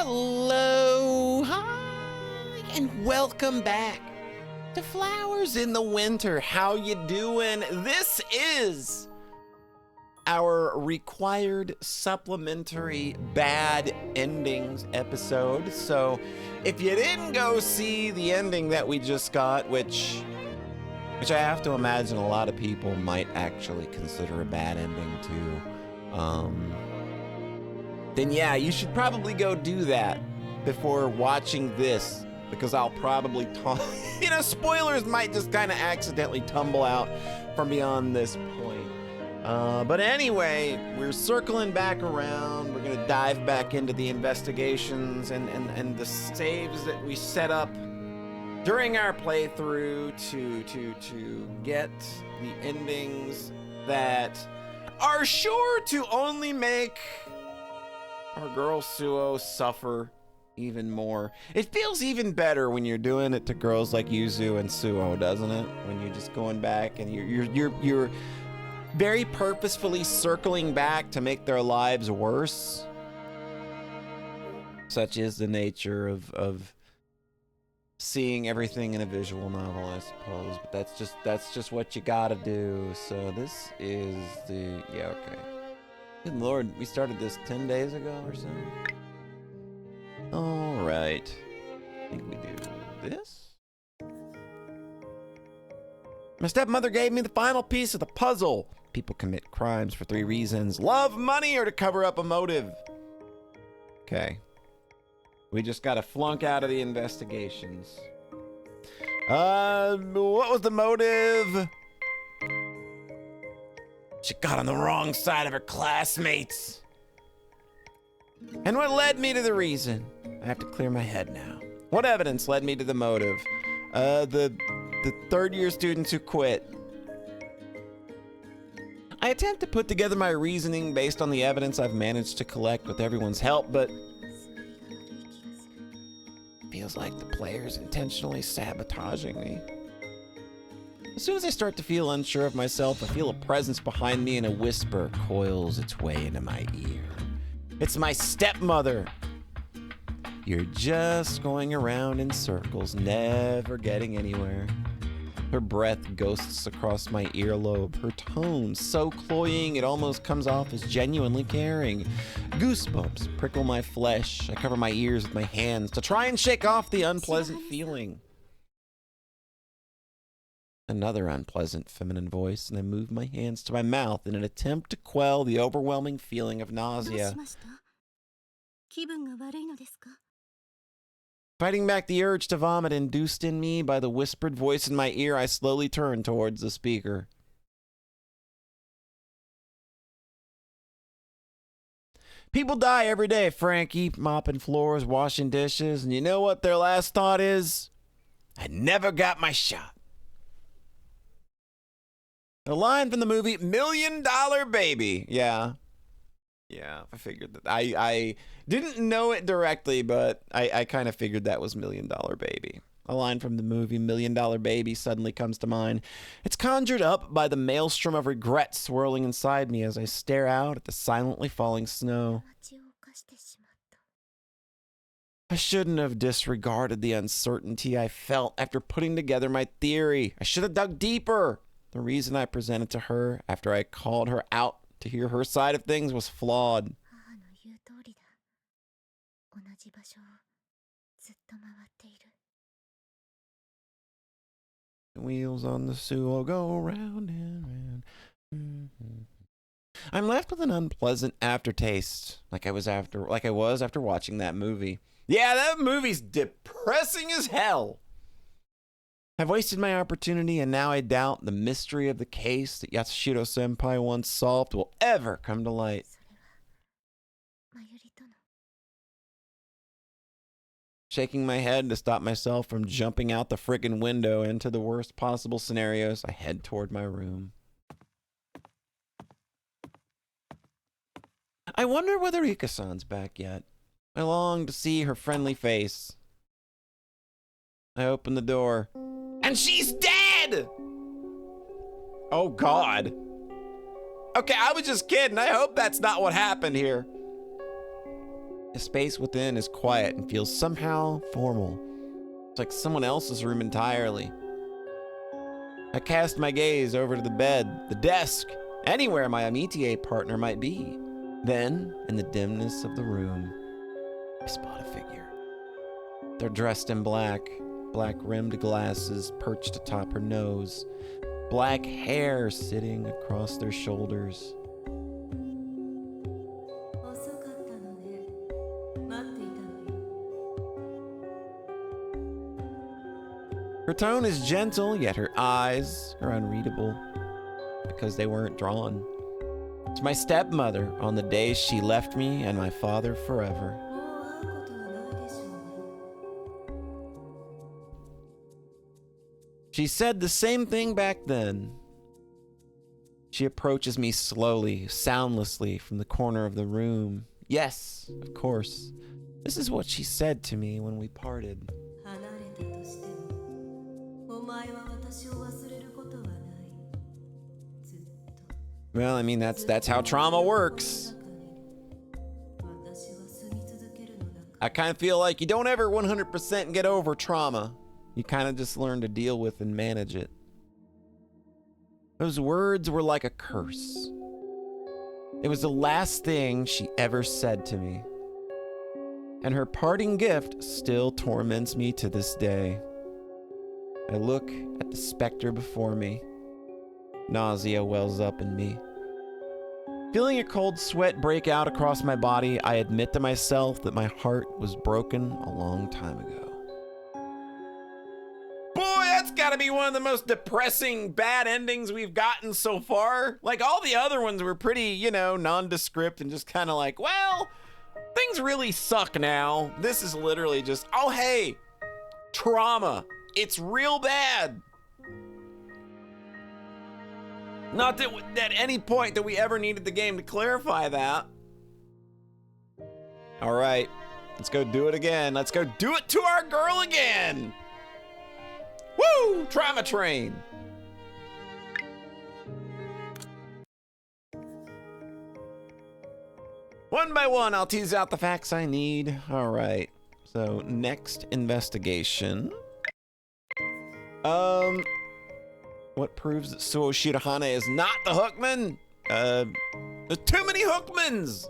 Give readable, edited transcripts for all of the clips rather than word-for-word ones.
Hello, hi, and welcome back to Flowers in the Winter. How you doing? This is our required supplementary bad endings episode. So if you didn't go see the ending that we just got, which I have to imagine a lot of people might actually consider a bad ending too, then yeah, you should probably go do that before watching this, because I'll probably spoilers might just kind of accidentally tumble out from beyond this point. But anyway, we're circling back around. We're gonna dive back into the investigations and the saves that we set up during our playthrough to get the endings that are sure to only make our girl Suoh suffer even more. It feels even better when you're doing it to girls like Yuzu and Suoh, doesn't it? When you're just going back and you're very purposefully circling back to make their lives worse. Such is the nature of seeing everything in a visual novel, I suppose. But that's just what you gotta do. So this is the okay. Good Lord, we started this 10 days ago or so. All right, I think we do this. My stepmother gave me the final piece of the puzzle. People commit crimes for 3 reasons: love, money, or to cover up a motive. Okay. We just gotta flunk out of the investigations. What was the motive? She got on the wrong side of her classmates. And what led me to the reason? I have to clear my head now. What evidence led me to the motive? The third-year students who quit. I attempt to put together my reasoning based on the evidence I've managed to collect with everyone's help, but feels like the player's intentionally sabotaging me. As soon as I start to feel unsure of myself, I feel a presence behind me and a whisper coils its way into my ear. It's my stepmother. You're just going around in circles, never getting anywhere. Her breath ghosts across my earlobe, her tone so cloying it almost comes off as genuinely caring. Goosebumps prickle my flesh. I cover my ears with my hands to try and shake off the unpleasant feeling. Another unpleasant feminine voice, and I move my hands to my mouth in an attempt to quell the overwhelming feeling of nausea. Fighting back the urge to vomit induced in me by the whispered voice in my ear, I slowly turn towards the speaker. People die every day, Frankie, mopping floors, washing dishes, and you know what their last thought is? I never got my shot. A line from the movie $1 Million Baby. Yeah, I figured that. I didn't know it directly, but I kind of figured that was $1 Million Baby. A line from the movie $1 Million Baby suddenly comes to mind. It's conjured up by the maelstrom of regret swirling inside me as I stare out at the silently falling snow. I shouldn't have disregarded the uncertainty I felt after putting together my theory. I should have dug deeper. The reason I presented to her after I called her out to hear her side of things was flawed. The wheels on the Suoh go round and round. I'm left with an unpleasant aftertaste, like I was after watching that movie. Yeah, that movie's depressing as hell. I've wasted my opportunity, and now I doubt the mystery of the case that Yatsushiro-senpai once solved will ever come to light. Shaking my head to stop myself from jumping out the frickin' window into the worst possible scenarios, I head toward my room. I wonder whether Ika-san's back yet. I long to see her friendly face. I open the door. And she's dead! Oh, God. Okay, I was just kidding. I hope that's not what happened here. The space within is quiet and feels somehow formal. It's like someone else's room entirely. I cast my gaze over to the bed, the desk, anywhere my amitié partner might be. Then, in the dimness of the room, I spot a figure. They're dressed in black, black-rimmed glasses perched atop her nose, black hair sitting across their shoulders. Her tone is gentle, yet her eyes are unreadable because they weren't drawn. It's my stepmother on the day she left me and my father forever. She said the same thing back then. She approaches me slowly, soundlessly from the corner of the room. Yes, of course. This is what she said to me when we parted. Well, I mean, that's how trauma works. I kind of feel like you don't ever 100% get over trauma. You kind of just learn to deal with and manage it. Those words were like a curse. It was the last thing she ever said to me. And her parting gift still torments me to this day. I look at the specter before me. Nausea wells up in me. Feeling a cold sweat break out across my body, I admit to myself that my heart was broken a long time ago. Boy, that's gotta be one of the most depressing bad endings we've gotten so far. Like, all the other ones were pretty, nondescript and just kind of like, well, things really suck now. This is literally just, oh, hey, trauma. It's real bad. Not that at any point that we ever needed the game to clarify that. All right, let's go do it again. Let's go do it to our girl again. Woo! Trauma train. One by one, I'll tease out the facts I need. All right, so next investigation. What proves that Suoh Shirahane is not the Hookman? There's too many Hookmans!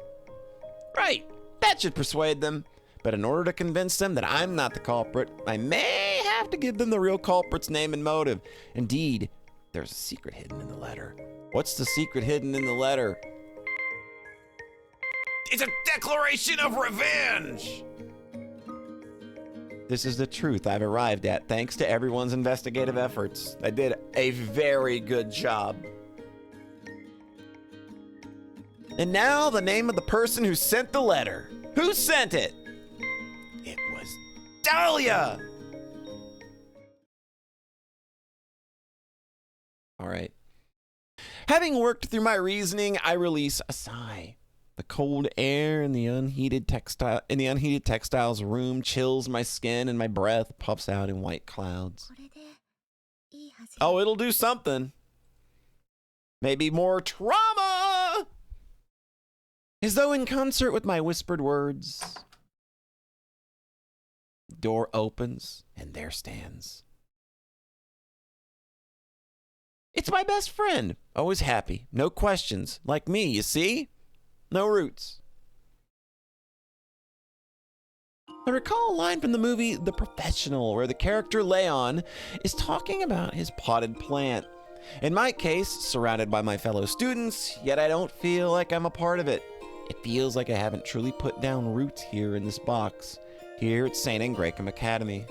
Right, that should persuade them. But in order to convince them that I'm not the culprit, I may have to give them the real culprit's name and motive. Indeed, there's a secret hidden in the letter. What's the secret hidden in the letter? It's a declaration of revenge! This is the truth I've arrived at thanks to everyone's investigative efforts. They did a very good job. And now the name of the person who sent the letter. Who sent it? It was Dahlia! All right. Having worked through my reasoning, I release a sigh. The cold air in the unheated textiles room chills my skin and my breath puffs out in white clouds. Oh, it'll do something. Maybe more trauma! As though in concert with my whispered words. The door opens and there stands. It's my best friend. Always happy. No questions. Like me, you see? No roots. I recall a line from the movie The Professional where the character Leon is talking about his potted plant. In my case, surrounded by my fellow students, yet I don't feel like I'm a part of it. It feels like I haven't truly put down roots here in this box, here at St. Ingracum Academy.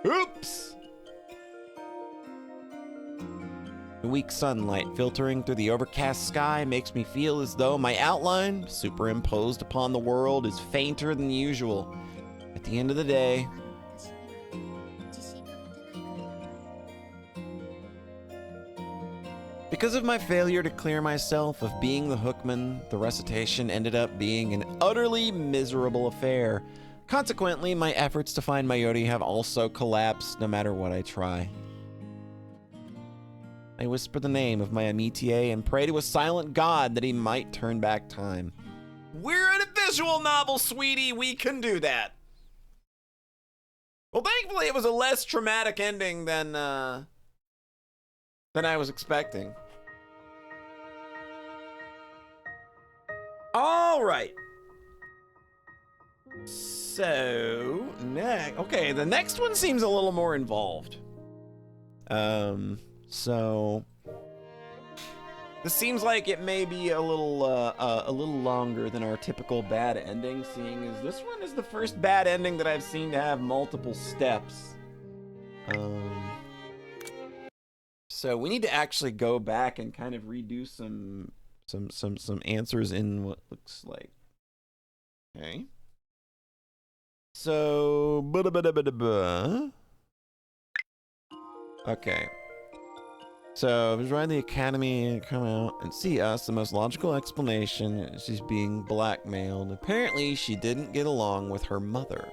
Oops! The weak sunlight filtering through the overcast sky makes me feel as though my outline, superimposed upon the world, is fainter than usual. At the end of the day, because of my failure to clear myself of being the Hookman, the recitation ended up being an utterly miserable affair. Consequently, my efforts to find Mayuri have also collapsed no matter what I try. I whisper the name of my amitié and pray to a silent god that he might turn back time. We're in a visual novel, sweetie. We can do that. Well, thankfully, it was a less traumatic ending than I was expecting. All right. So, okay, the next one seems a little more involved. So this seems like it may be a little longer than our typical bad ending, seeing as this one is the first bad ending that I've seen to have multiple steps. So we need to actually go back and kind of redo some answers in what looks like. Okay. So, okay. So, I was riding the academy and come out and see us. The most logical explanation is she's being blackmailed. Apparently, she didn't get along with her mother.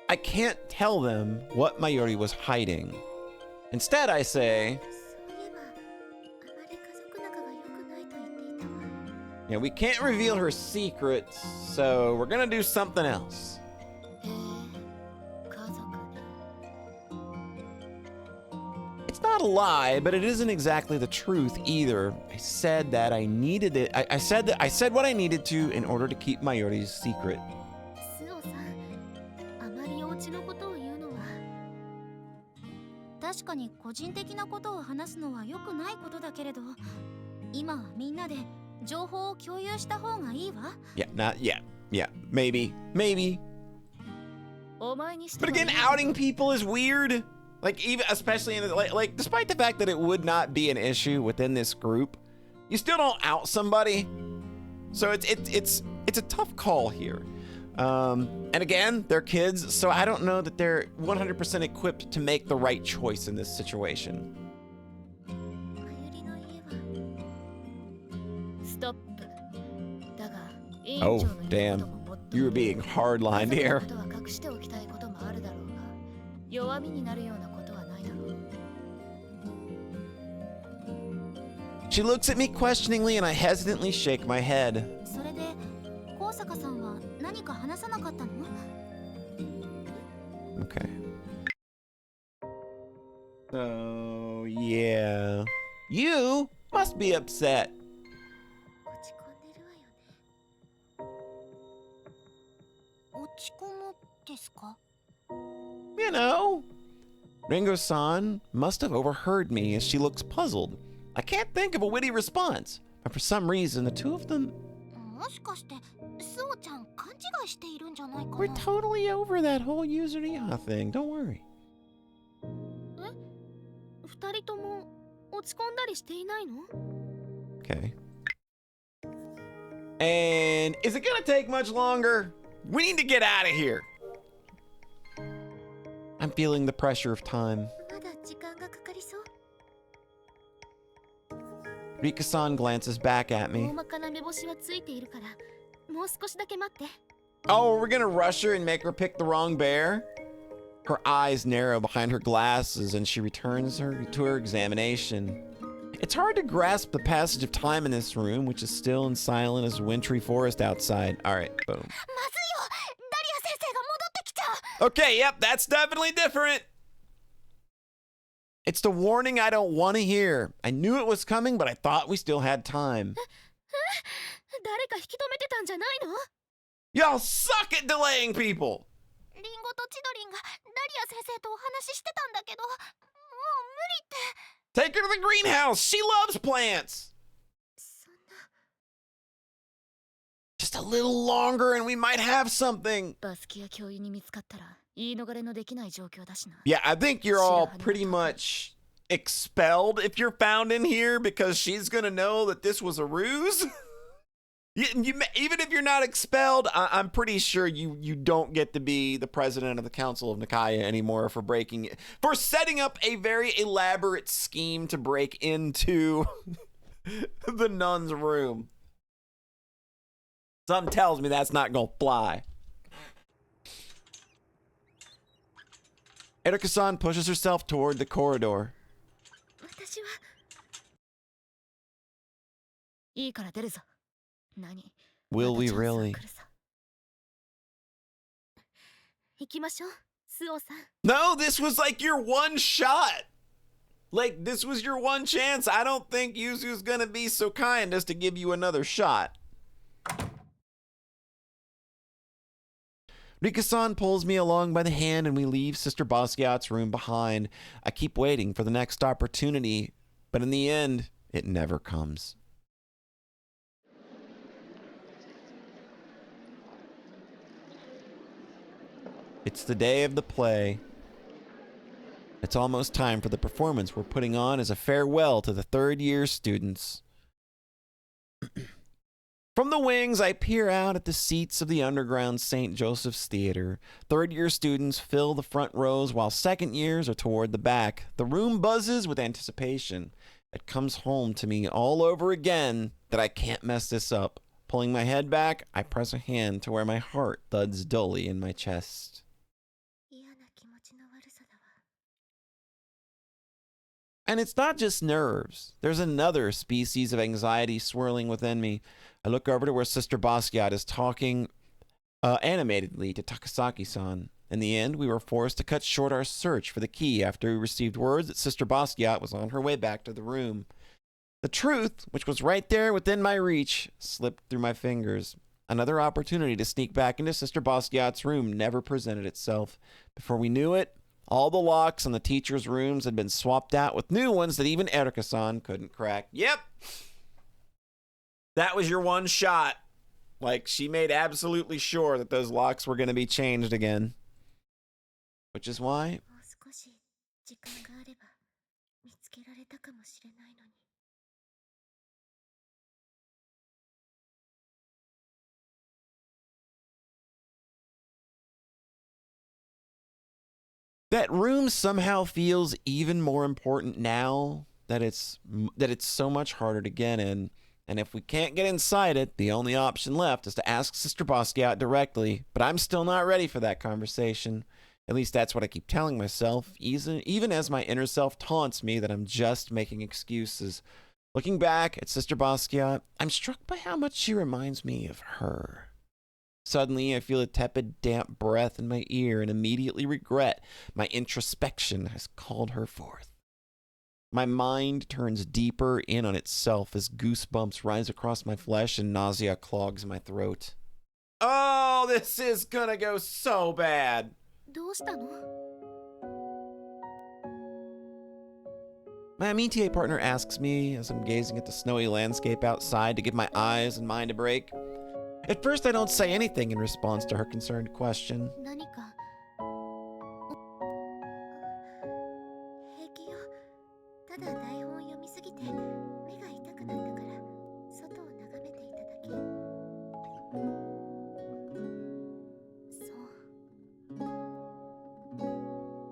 I can't tell them what Mayuri was hiding. Instead, I say, yeah, we can't reveal her secrets, so we're gonna do something else. It's not a lie, but it isn't exactly the truth either. I said that I needed it. I said what I needed to in order to keep Mayuri's secret. Yeah, not yet. Yeah, maybe. But again, outing people is weird. Like, even especially in like despite the fact that it would not be an issue within this group, you still don't out somebody. So it's a tough call here. And again, they're kids, so I don't know that they're 100% equipped to make the right choice in this situation. Oh, damn. You were being hardlined here. She looks at me questioningly and I hesitantly shake my head. Okay. So, yeah. You must be upset. You know, Ringo-san must have overheard me as she looks puzzled. I can't think of a witty response, but for some reason, the two of them... We're totally over that whole Yuzuriha thing, don't worry. Okay. And is it gonna take much longer? We need to get out of here. I'm feeling the pressure of time. Rika-san glances back at me. Oh, we're gonna rush her and make her pick the wrong bear? Her eyes narrow behind her glasses and she returns to her examination. It's hard to grasp the passage of time in this room, which is still and silent as a wintry forest outside. All right, boom. Okay, yep, that's definitely different. It's the warning I don't want to hear. I knew it was coming, but I thought we still had time. Y'all suck at delaying people. Take her to the greenhouse. She loves plants. Just a little longer and we might have something. Yeah, I think you're all pretty much expelled if you're found in here because she's gonna know that this was a ruse. Even if you're not expelled, I'm pretty sure you don't get to be the president of the Council of Nikaya anymore for for setting up a very elaborate scheme to break into the nun's room. Something tells me that's not gonna fly. Erika-san pushes herself toward the corridor. いいから出るぞ。何？ Will また we チャンスは really? 来るさ。行きましょう、スオさん。 No, this was like your one shot. Like, this was your one chance. I don't think Yuzu's gonna be so kind as to give you another shot. Rika-san pulls me along by the hand and we leave Sister Basquiat's room behind. I keep waiting for the next opportunity, but in the end, it never comes. It's the day of the play. It's almost time for the performance we're putting on as a farewell to the third-year students. From the wings, I peer out at the seats of the underground St. Joseph's Theater. Third-year students fill the front rows while second years are toward the back. The room buzzes with anticipation. It comes home to me all over again that I can't mess this up. Pulling my head back, I press a hand to where my heart thuds dully in my chest. And it's not just nerves. There's another species of anxiety swirling within me. I look over to where Sister Basquiat is talking animatedly to Takasaki-san. In the end, we were forced to cut short our search for the key after we received word that Sister Basquiat was on her way back to the room. The truth, which was right there within my reach, slipped through my fingers. Another opportunity to sneak back into Sister Basquiat's room never presented itself. Before we knew it, all the locks on the teachers' rooms had been swapped out with new ones that even Erika-san couldn't crack. Yep. That was your one shot. Like, she made absolutely sure that those locks were going to be changed again. Which is why... that room somehow feels even more important now that it's so much harder to get in. And if we can't get inside it, the only option left is to ask Sister Basquiat directly. But I'm still not ready for that conversation. At least that's what I keep telling myself, even as my inner self taunts me that I'm just making excuses. Looking back at Sister Basquiat, I'm struck by how much she reminds me of her. Suddenly, I feel a tepid, damp breath in my ear and immediately regret my introspection has called her forth. My mind turns deeper in on itself as goosebumps rise across my flesh and nausea clogs my throat. Oh, this is gonna go so bad. My amitié partner asks me as I'm gazing at the snowy landscape outside to give my eyes and mind a break. At first, I don't say anything in response to her concerned question.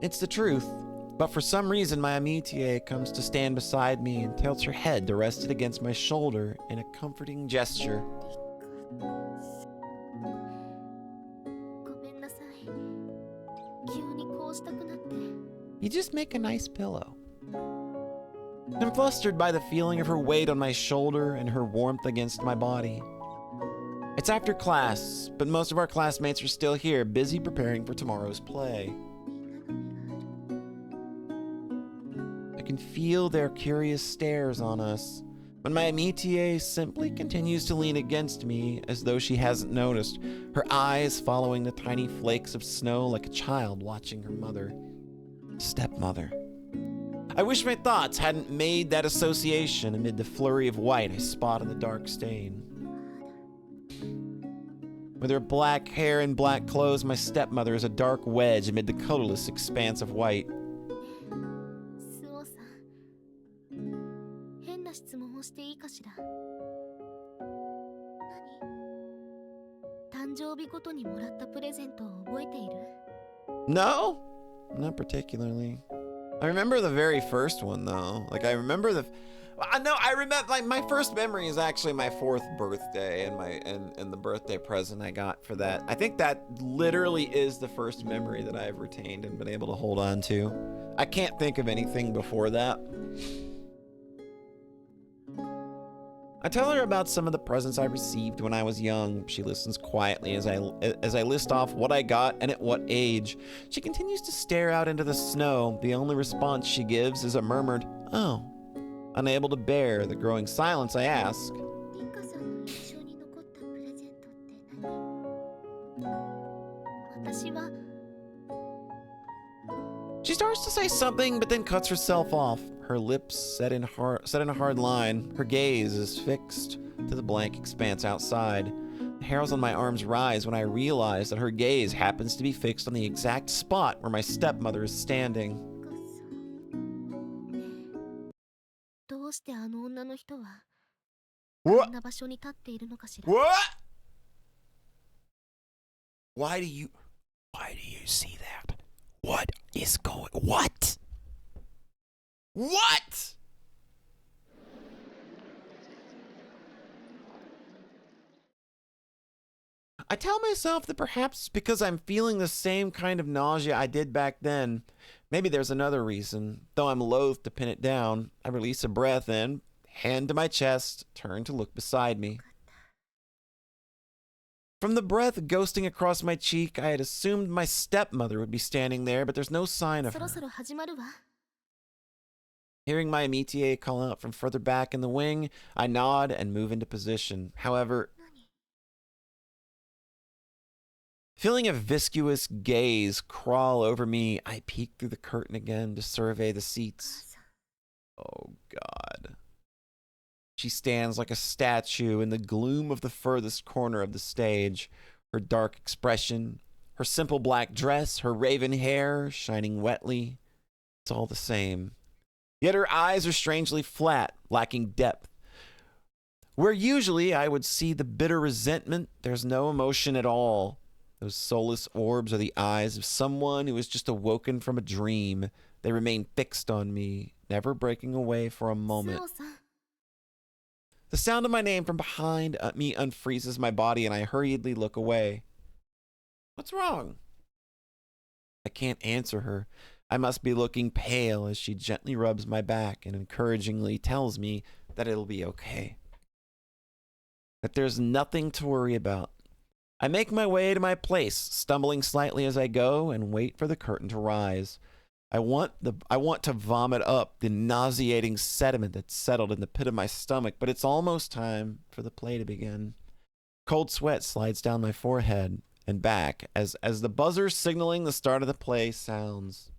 It's the truth, but for some reason my amitié comes to stand beside me and tilts her head to rest it against my shoulder in a comforting gesture. You just make a nice pillow. I'm flustered by the feeling of her weight on my shoulder and her warmth against my body. It's after class, but most of our classmates are still here, busy preparing for tomorrow's play. I can feel their curious stares on us, but my amitié simply continues to lean against me as though she hasn't noticed, her eyes following the tiny flakes of snow like a child watching her mother. Stepmother. I wish my thoughts hadn't made that association amid the flurry of white I spot on the dark stain. With her black hair and black clothes, my stepmother is a dark wedge amid the colorless expanse of white. No, not particularly. I remember the very first one though. Like I remember I remember like my first memory is actually my 4th birthday and the birthday present I got for that. I think that literally is the first memory that I've retained and been able to hold on to. I can't think of anything before that. I tell her about some of the presents I received when I was young. She listens quietly as I list off what I got and at what age. She continues to stare out into the snow. The only response she gives is a murmured, "Oh." Unable to bear the growing silence, I ask, リカさんの印象に残ったプレゼントって何？私は She starts to say something, but then cuts herself off. Her lips set in a hard line. Her gaze is fixed to the blank expanse outside. The hairs on my arms rise when I realize that her gaze happens to be fixed on the exact spot where my stepmother is standing. どうしてあの女の人はこ What? んな場所に立っているのかしら。 What? Why do you see that? What is going? What? What? I tell myself that perhaps because I'm feeling the same kind of nausea I did back then. Maybe there's another reason. Though I'm loath to pin it down, I release a breath and, hand to my chest, turn to look beside me. From the breath ghosting across my cheek, I had assumed my stepmother would be standing there, but there's no sign of そろそ her. ろ始まるわ。 Hearing my amitié call out from further back in the wing, I nod and move into position. However, 何？ feeling a viscous gaze crawl over me, I peek through the curtain again to survey the 母 seats. さん Oh, God. She stands like a statue in the gloom of the furthest corner of the stage. Her dark expression, her simple black dress, her raven hair shining wetly. It's all the same. Yet her eyes are strangely flat, lacking depth. Where usually I would see the bitter resentment, there's no emotion at all. Those soulless orbs are the eyes of someone who has just awoken from a dream. They remain fixed on me, never breaking away for a moment. スオさん The sound of my name from behind me unfreezes my body, and I hurriedly look away. What's wrong? I can't answer her. I must be looking pale as she gently rubs my back and encouragingly tells me that it'll be okay. That there's nothing to worry about. I make my way to my place, stumbling slightly as I go, and wait for the curtain to rise. I want to vomit up the nauseating sediment that's settled in the pit of my stomach, but it's almost time for the play to begin. Cold sweat slides down my forehead and back as the buzzer signaling the start of the play sounds.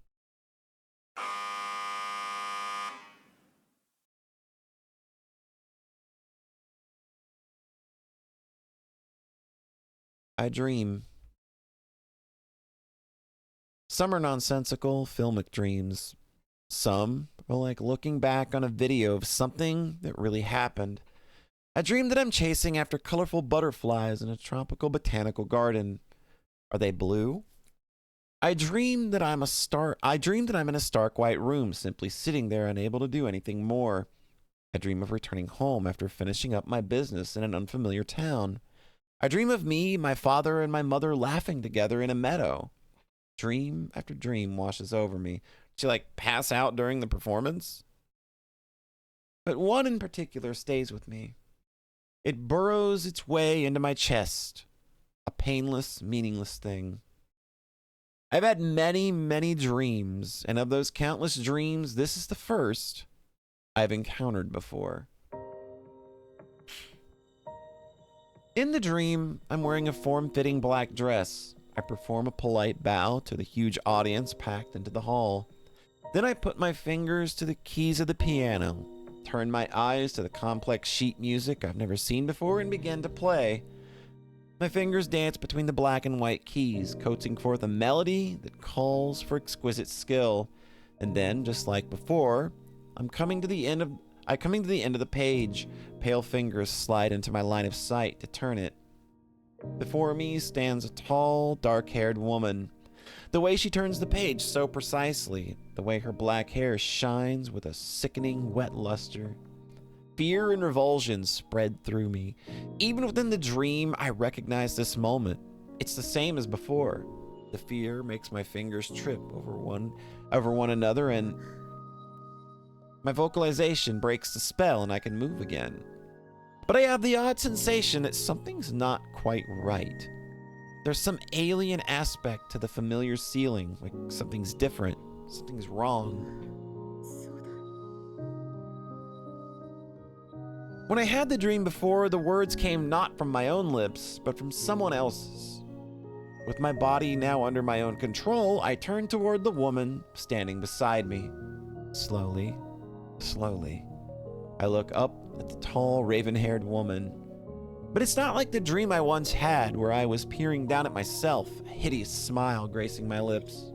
I dream. Some are nonsensical, filmic dreams. Some are like looking back on a video of something that really happened. I dream that I'm chasing after colorful butterflies in a tropical botanical garden. Are they blue? I dream that I'm in a stark white room, simply sitting there unable to do anything more. I dream of returning home after finishing up my business in an unfamiliar town. I dream of me, my father, and my mother laughing together in a meadow. Dream after dream washes over me. Did she pass out during the performance? But one in particular stays with me. It burrows its way into my chest, a painless, meaningless thing. I've had many, many dreams, and of those countless dreams, this is the first I've encountered before. In the dream, I'm wearing a form-fitting black dress. I perform a polite bow to the huge audience packed into the hall. Then I put my fingers to the keys of the piano, turn my eyes to the complex sheet music I've never seen before, and begin to play. My fingers dance between the black and white keys, coaxing forth a melody that calls for exquisite skill. And then, just like before, I'm coming to the end of the page. Pale fingers slide into my line of sight to turn it. Before me stands a tall, dark-haired woman. The way she turns the page so precisely, the way her black hair shines with a sickening wet luster. Fear and revulsion spread through me. Even within the dream, I recognize this moment. It's the same as before. The fear makes my fingers trip over one another, and my vocalization breaks the spell and I can move again. But I have the odd sensation that something's not quite right. There's some alien aspect to the familiar ceiling, like something's different, something's wrong. そうだ。 When I had the dream before, the words came not from my own lips, but from someone else's. With my body now under my own control, I turned toward the woman standing beside me. Slowly, slowly, I look up at the tall, raven-haired woman. But it's not like the dream I once had, where I was peering down at myself, a hideous smile gracing my lips.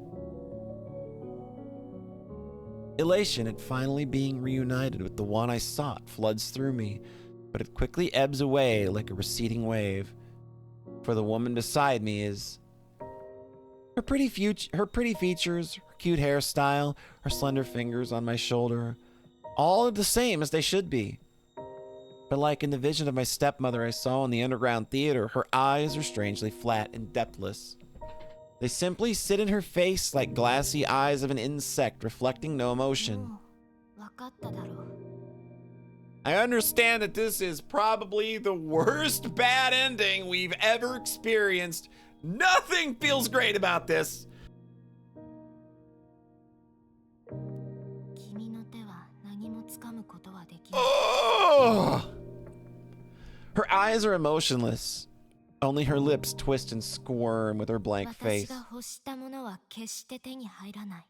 Elation at finally being reunited with the one I sought floods through me, but it quickly ebbs away like a receding wave. For the woman beside me is her pretty features, her cute hairstyle, her slender fingers on my shoulder, all are the same as they should be. But like in the vision of my stepmother I saw in the underground theater, her eyes are strangely flat and depthless. They simply sit in her face like glassy eyes of an insect reflecting no emotion. もうわかっただろう。 I understand that this is probably the worst bad ending we've ever experienced. Nothing feels great about this. 君の手は何も掴むことはできない。 Oh! Her eyes are emotionless. Only her lips twist and squirm with her blank 私 face. が欲したものは決して手に入らない。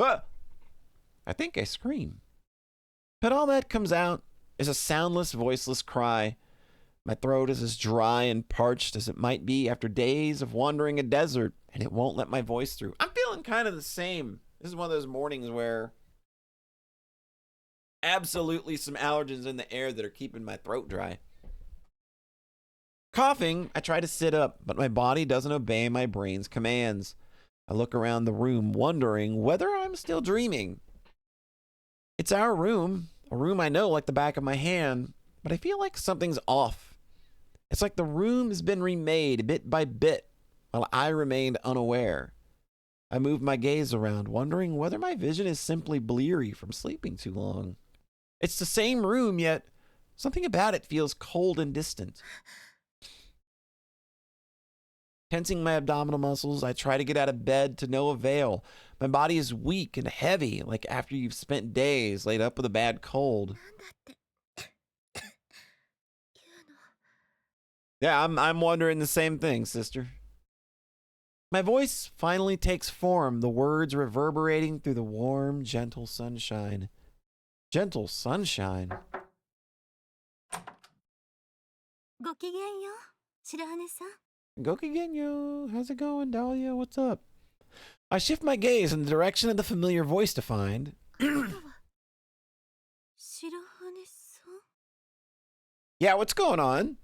Ah! I think I scream. But all that comes out is a soundless, voiceless cry. My throat is as dry and parched as it might be after days of wandering a desert, and it won't let my voice through. I'm feeling kind of the same. This is one of those mornings where absolutely some allergens in the air that are keeping my throat dry. Coughing, I try to sit up, but my body doesn't obey my brain's commands. I look around the room, wondering whether I'm still dreaming. It's our room, a room I know like the back of my hand, but I feel like something's off. It's like the room has been remade bit by bit, while I remained unaware. I move my gaze around, wondering whether my vision is simply bleary from sleeping too long. It's the same room, yet something about it feels cold and distant. Tensing my abdominal muscles, I try to get out of bed to no avail. My body is weak and heavy, like after you've spent days laid up with a bad cold. なんだって言うの。 Yeah, I'm wondering the same thing, sister. My voice finally takes form, the words reverberating through the warm, gentle sunshine. Gentle sunshine? ごきげんよう、白羽さん。 Gokigenyo, how's it going, Dahlia? What's up? I shift my gaze in the direction of the familiar voice to find. あなたは白羽さん。 Yeah, what's going on?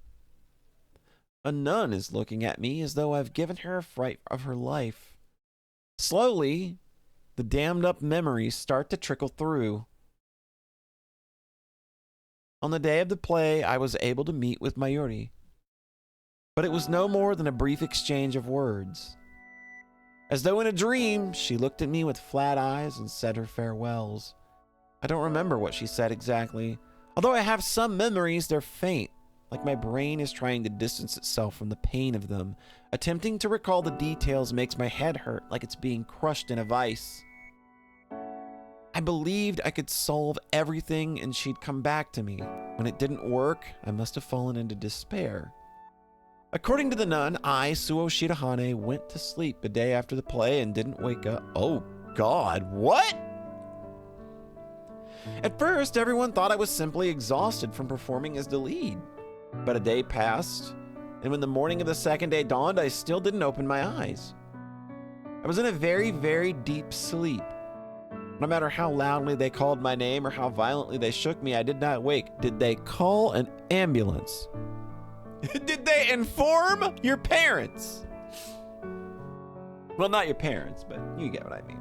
A nun is looking at me as though I've given her a fright of her life. Slowly, the dammed up memories start to trickle through. On the day of the play, I was able to meet with Mayuri. But it was no more than a brief exchange of words. As though in a dream, she looked at me with flat eyes and said her farewells. I don't remember what she said exactly. Although I have some memories, they're faint, like my brain is trying to distance itself from the pain of them. Attempting to recall the details makes my head hurt like it's being crushed in a vice. I believed I could solve everything and she'd come back to me. When it didn't work, I must have fallen into despair. According to the nun, I, Suoh Shirahane, went to sleep the day after the play and didn't wake up. Oh, God, what? At first, everyone thought I was simply exhausted from performing as the lead. But a day passed, and when the morning of the second day dawned, I still didn't open my eyes. I was in a very, very deep sleep. No matter how loudly they called my name or how violently they shook me, I did not wake. Did they call an ambulance? Did they inform your parents? Well, not your parents, but you get what I mean.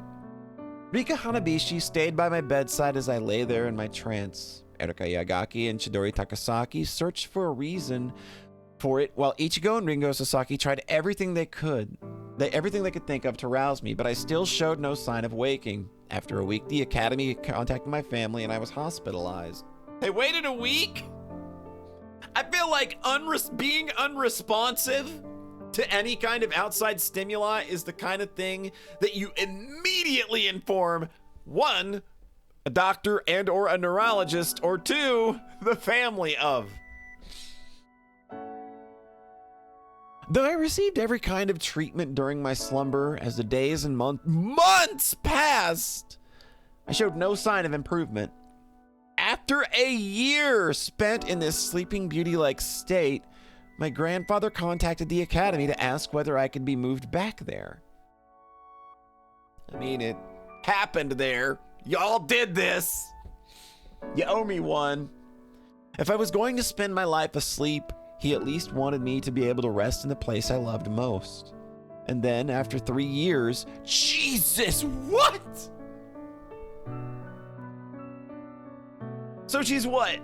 Rika Hanabishi stayed by my bedside as I lay there in my trance. Erika Yagaki and Chidori Takasaki searched for a reason for it, while Ichigo and Ringo Sasaki tried everything they could think of to rouse me, but I still showed no sign of waking. After a week, the academy contacted my family and I was hospitalized. They waited a week? I feel like being unresponsive to any kind of outside stimuli is the kind of thing that you immediately inform, one, a doctor and or a neurologist, or two, the family of. Though I received every kind of treatment during my slumber, as the days and months passed, I showed no sign of improvement. After a year spent in this Sleeping Beauty-like state, my grandfather contacted the academy to ask whether I could be moved back there. I mean, it happened there. Y'all did this. You owe me one. If I was going to spend my life asleep, he at least wanted me to be able to rest in the place I loved most. And then, after 3 years, Jesus, what? So she's what,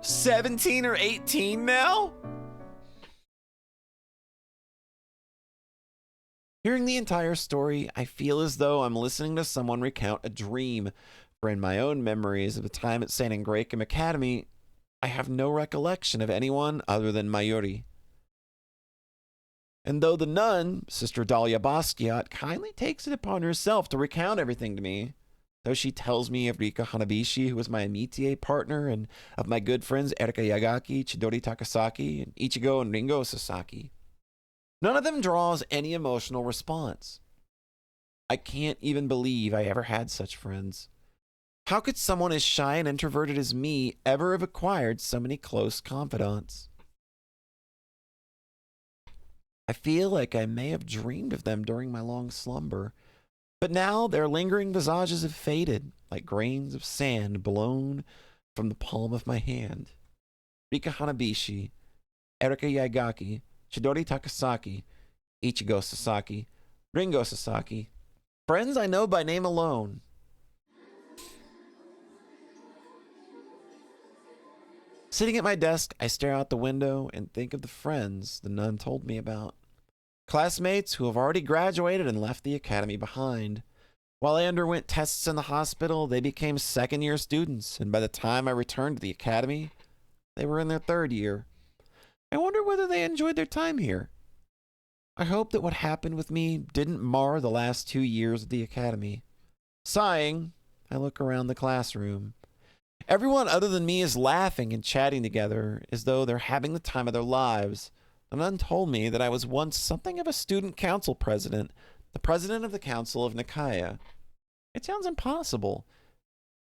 17 or 18 now? Hearing the entire story, I feel as though I'm listening to someone recount a dream, for in my own memories of the time at St. Ingracum Academy, I have no recollection of anyone other than Mayuri. And though the nun, Sister Dahlia Basquiat, kindly takes it upon herself to recount everything to me, though she tells me of Rika Hanabishi, who was my amitié partner, and of my good friends Erika Yagaki, Chidori Takasaki, and Ichigo and Ringo Sasaki, none of them draws any emotional response. I can't even believe I ever had such friends. How could someone as shy and introverted as me ever have acquired so many close confidants? I feel like I may have dreamed of them during my long slumber, but now their lingering visages have faded like grains of sand blown from the palm of my hand. Rika Hanabishi, Erika Yagaki, Chidori Takasaki, Ichigo Sasaki, Ringo Sasaki, friends I know by name alone. Sitting at my desk, I stare out the window and think of the friends the nun told me about. Classmates who have already graduated and left the academy behind. While I underwent tests in the hospital, they became second-year students, and by the time I returned to the academy, they were in their third year. I wonder whether they enjoyed their time here. I hope that what happened with me didn't mar the last 2 years of the academy. Sighing, I look around the classroom. Everyone other than me is laughing and chatting together as though they're having the time of their lives. The nun told me that I was once something of a student council president, the president of the Council of Nikaya. It sounds impossible.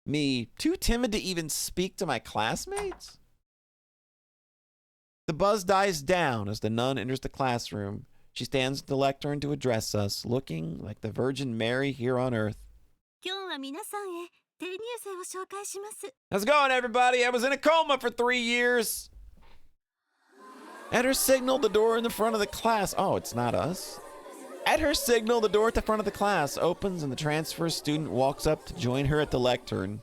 Me, too timid to even speak to my classmates? The buzz dies down as the nun enters the classroom. She stands at the lectern to address us, looking like the Virgin Mary here on earth. How's it going, everybody? I was in a coma for 3 years. At her signal, the door in the front of the class... Oh, it's not us. At her signal, the door at the front of the class opens and the transfer student walks up to join her at the lectern.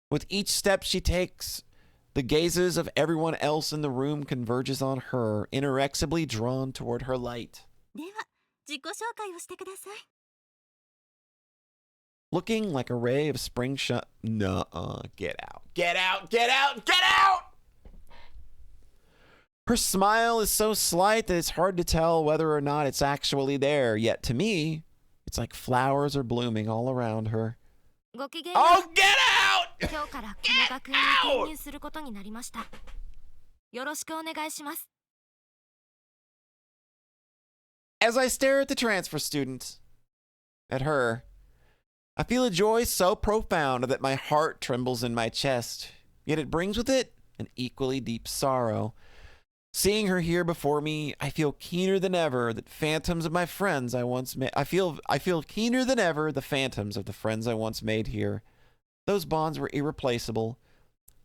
With each step she takes, the gazes of everyone else in the room converges on her, inexorably drawn toward her light. Looking like a ray of spring Nuh-uh. Get out. Get out! Get out! Get out! Her smile is so slight that it's hard to tell whether or not it's actually there, yet to me, it's like flowers are blooming all around her. Oh, get out! Get out! As I stare at the transfer student, at her, I feel a joy so profound that my heart trembles in my chest, yet it brings with it an equally deep sorrow. Seeing her here before me, I feel keener than ever that phantoms of my friends I once made. I feel keener than ever the phantoms of the friends I once made here. Those bonds were irreplaceable.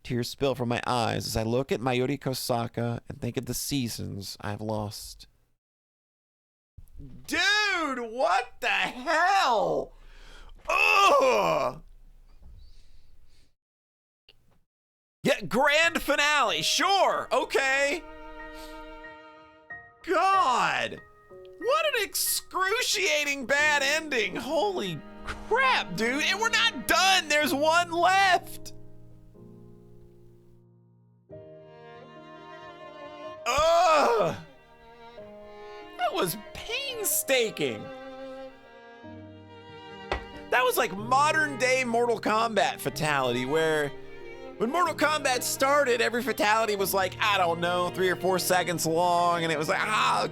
Tears spill from my eyes as I look at Mayuri Kosaka and think of the seasons I've lost. Dude, what the hell? Ugh! Yeah, grand finale, sure, okay. God, what an excruciating bad ending. Holy Crap, dude, and we're not done. There's one left. Ugh. That was painstaking. That was like modern day Mortal Kombat fatality, where when Mortal Kombat started, every fatality was like, I don't know, 3 or 4 seconds long, and it was like,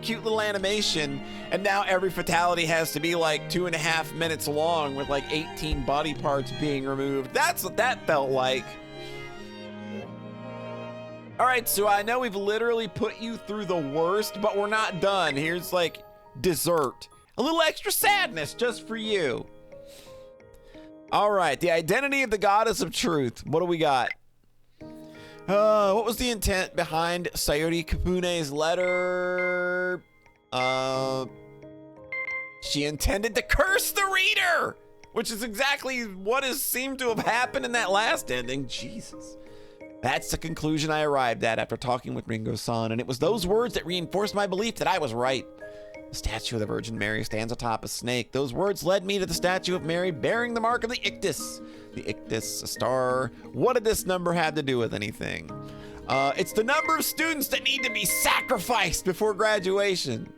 cute little animation. And now every fatality has to be like 2.5 minutes long with like 18 body parts being removed. That's what that felt like. All right, so I know we've literally put you through the worst, but we're not done. Here's like dessert. A little extra sadness just for you. All right, the identity of the goddess of truth. What do we got? What was the intent behind Sayori Kapune's letter? She intended to curse the reader, which is exactly what has seemed to have happened in that last ending. Jesus. That's the conclusion I arrived at after talking with Ringo-san, and it was those words that reinforced my belief that I was right. The statue of the Virgin Mary stands atop a snake. Those words led me to the statue of Mary bearing the mark of the Ictus. The Ictus, a star. What did this number have to do with anything? It's the number of students that need to be sacrificed before graduation.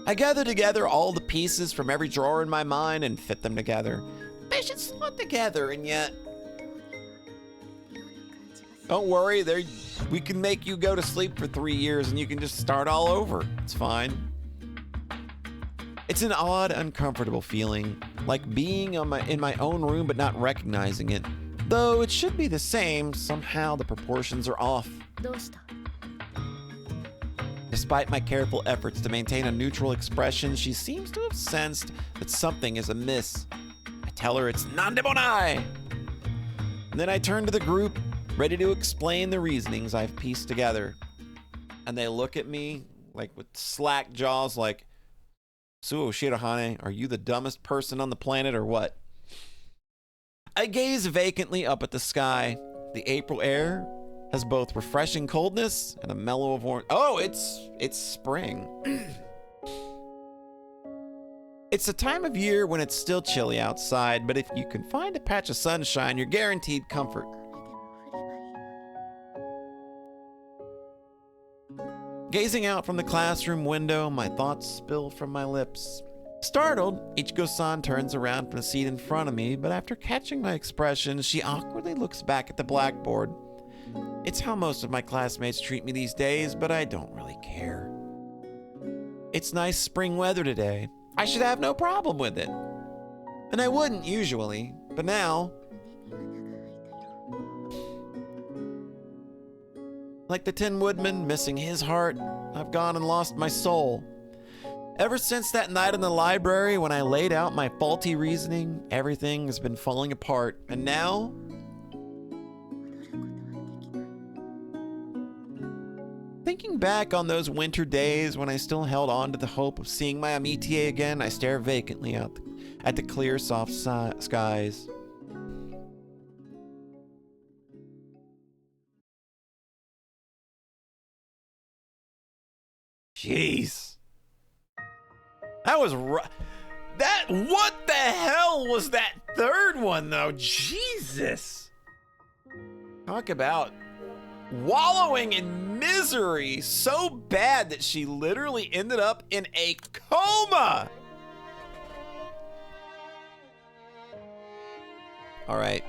I gathered together all the pieces from every drawer in my mind and fit them together. They should slot together, and yet... Don't worry, we can make you go to sleep for 3 years and you can just start all over. It's fine. It's an odd, uncomfortable feeling, like being in my own room but not recognizing it. Though it should be the same, somehow the proportions are off. Despite my careful efforts to maintain a neutral expression, she seems to have sensed that something is amiss. I tell her it's nandebonai. And then I turn to the group, ready to explain the reasonings I've pieced together. And they look at me like with slack jaws like, Suoh Shirahane, are you the dumbest person on the planet or what? I gaze vacantly up at the sky. The April air has both refreshing coldness and a mellow of orange. Oh, it's spring. It's a time of year when it's still chilly outside, but if you can find a patch of sunshine, you're guaranteed comfort. Gazing out from the classroom window, my thoughts spill from my lips. Startled, Ichigo-san turns around from the seat in front of me, but after catching my expression, she awkwardly looks back at the blackboard. It's how most of my classmates treat me these days, but I don't really care. It's nice spring weather today. I should have no problem with it. And I wouldn't usually, but now... Like the Tin Woodman missing his heart, I've gone and lost my soul. Ever since that night in the library when I laid out my faulty reasoning, everything has been falling apart. And now... Thinking back on those winter days when I still held on to the hope of seeing my amitié again, I stare vacantly out at the clear, soft skies. Jeez. That was what the hell was that third one though? Jesus. Talk about wallowing in misery so bad that she literally ended up in a coma. All right.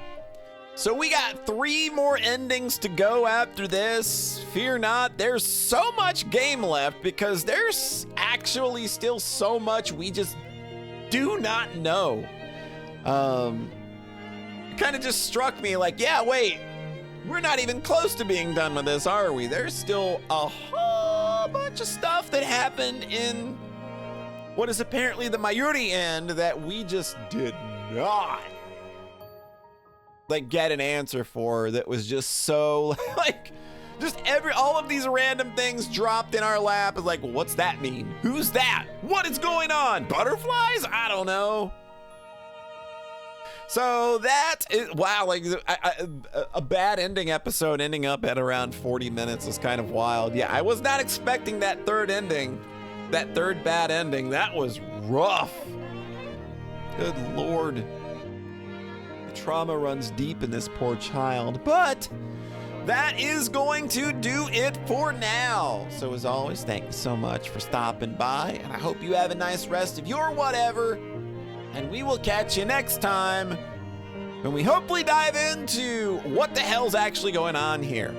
So we got 3 more endings to go after this. Fear not, there's so much game left because there's actually still so much we just do not know. It kind of just struck me like, yeah, wait, we're not even close to being done with this, are we? There's still a whole bunch of stuff that happened in what is apparently the Mayuri end that we just did not like get an answer for, that was just so like just all of these random things dropped in our lap is like, what's that mean? Who's that? What is going on? Butterflies? I don't know. So that is, wow, like a bad ending episode ending up at around 40 minutes is kind of wild. Yeah, I was not expecting that third ending. That third bad ending, that was rough. Good Lord. The trauma runs deep in this poor child, but that is going to do it for now. So as always, thank you so much for stopping by, and I hope you have a nice rest of your whatever, and we will catch you next time when we hopefully dive into what the hell's actually going on here.